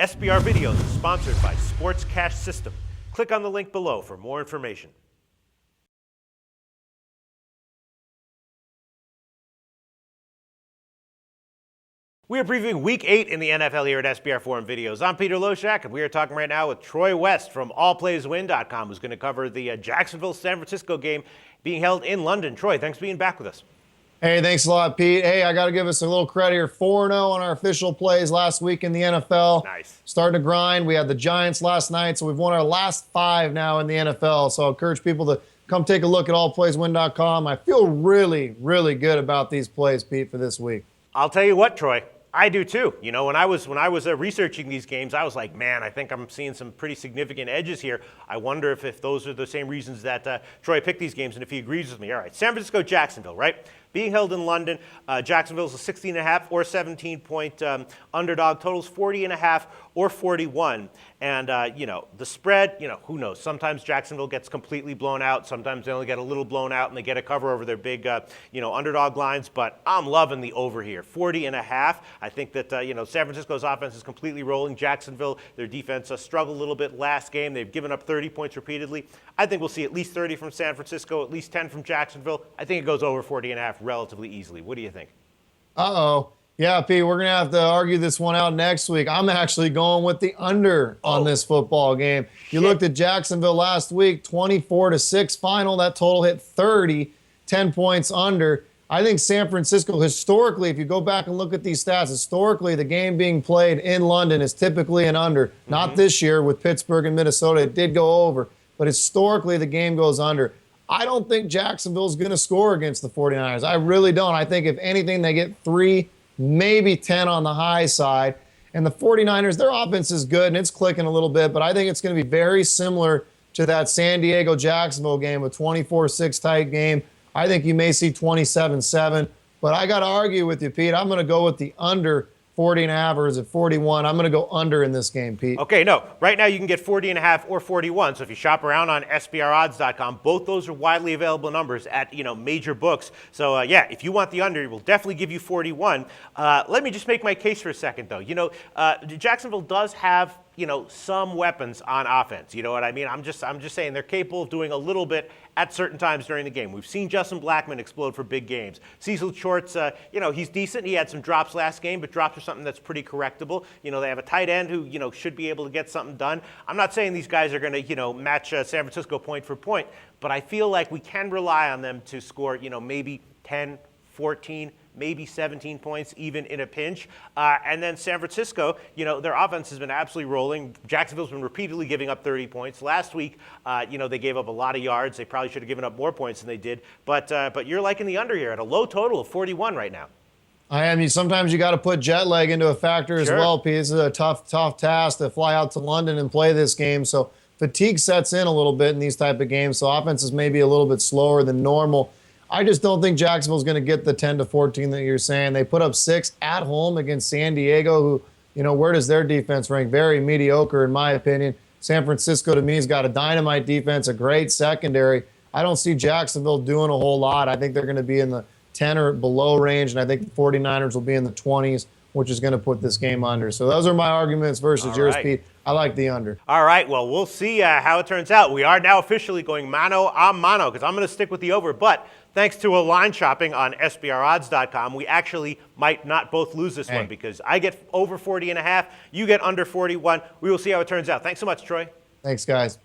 SBR Videos is sponsored by Sports Cash System. Click on the link below for more information. We are previewing Week 8 in the NFL here at SBRForum Videos. I'm Peter Loshak, and we are talking right now with Troy West from AllPlaysWin.com, who's going to cover the Jacksonville-San Francisco game being held in London. Troy, thanks for being back with us. Hey, thanks a lot, Pete. Hey, I got to give us a little credit here. 4-0 on our official plays last week in the NFL. Nice. Starting to grind. We had the Giants last night, so we've won our last 5 now in the NFL. So I encourage people to come take a look at allplayswin.com. I feel really, really good about these plays, Pete, for this week. I'll tell you what, Troy. I do too. You know, when I was researching these games, I was like, man, I think I'm seeing some pretty significant edges here. I wonder if those are the same reasons that Troy picked these games and if he agrees with me. All right, San Francisco, Jacksonville, right? Being held in London. Jacksonville's a 16.5 or 17-point underdog. Totals 40.5 or 41. And, you know, the spread, you know, who knows? Sometimes Jacksonville gets completely blown out. Sometimes they only get a little blown out and they get a cover over their big, you know, underdog lines. But I'm loving the over here, 40.5. I think that, you know, San Francisco's offense is completely rolling. Jacksonville, their defense struggled a little bit last game. They've given up 30 points repeatedly. I think we'll see at least 30 from San Francisco, at least 10 from Jacksonville. I think it goes over 40.5 relatively easily. What do you think? Uh-oh. Yeah, Pete, we're going to have to argue this one out next week. I'm actually going with the under on this football game. You looked at Jacksonville last week, 24-6 final. That total hit 30, 10 points under. I think San Francisco, historically, if you go back and look at these stats, historically, the game being played in London is typically an under. Not this year with Pittsburgh and Minnesota. It did go over. But historically, the game goes under. I don't think Jacksonville's going to score against the 49ers. I really don't. I think, if anything, they get 3, maybe 10 on the high side. And the 49ers, their offense is good, and it's clicking a little bit. But I think it's going to be very similar to that San Diego-Jacksonville game, a 24-6 tight game. I think you may see 27-7. But I got to argue with you, Pete. I'm going to go with the under 40.5, or is it 41? I'm going to go under in this game, Pete. Okay, no. Right now you can get 40.5 or 41. So if you shop around on SBRodds.com, both those are widely available numbers at, you know, major books. So yeah, if you want the under, we'll definitely give you 41. Let me just make my case for a second, though. You know, Jacksonville does have, you know, some weapons on offense. You know what I mean? I'm just saying they're capable of doing a little bit at certain times during the game. We've seen Justin Blackmon explode for big games. Cecil Shorts, you know, he's decent. He had some drops last game, but drops are something that's pretty correctable. You know, they have a tight end who, you know, should be able to get something done. I'm not saying these guys are going to, you know, match San Francisco point for point, but I feel like we can rely on them to score, you know, maybe 10, 14, maybe 17 points, even in a pinch. And then San Francisco, you know, their offense has been absolutely rolling. Jacksonville's been repeatedly giving up 30 points. Last week, you know, they gave up a lot of yards. They probably should have given up more points than they did. But you're liking the under here at a low total of 41 right now. I am. Sometimes you got to put jet lag into a factor as well, Pete. This is a tough task to fly out to London and play this game. So fatigue sets in a little bit in these type of games. So offenses may be a little bit slower than normal. I just don't think Jacksonville's going to get the 10 to 14 that you're saying. They put up 6 at home against San Diego, who, you know, where does their defense rank? Very mediocre, in my opinion. San Francisco, to me, has got a dynamite defense, a great secondary. I don't see Jacksonville doing a whole lot. I think they're going to be in the 10 or below range, and I think the 49ers will be in the 20s, which is going to put this game under. So those are my arguments versus yours, Pete. I like the under. All right, well, we'll see how it turns out. We are now officially going mano a mano because I'm going to stick with the over. But thanks to a line shopping on SBRodds.com, we actually might not both lose this one because I get over 40.5, you get under 41. We will see how it turns out. Thanks so much, Troy. Thanks, guys.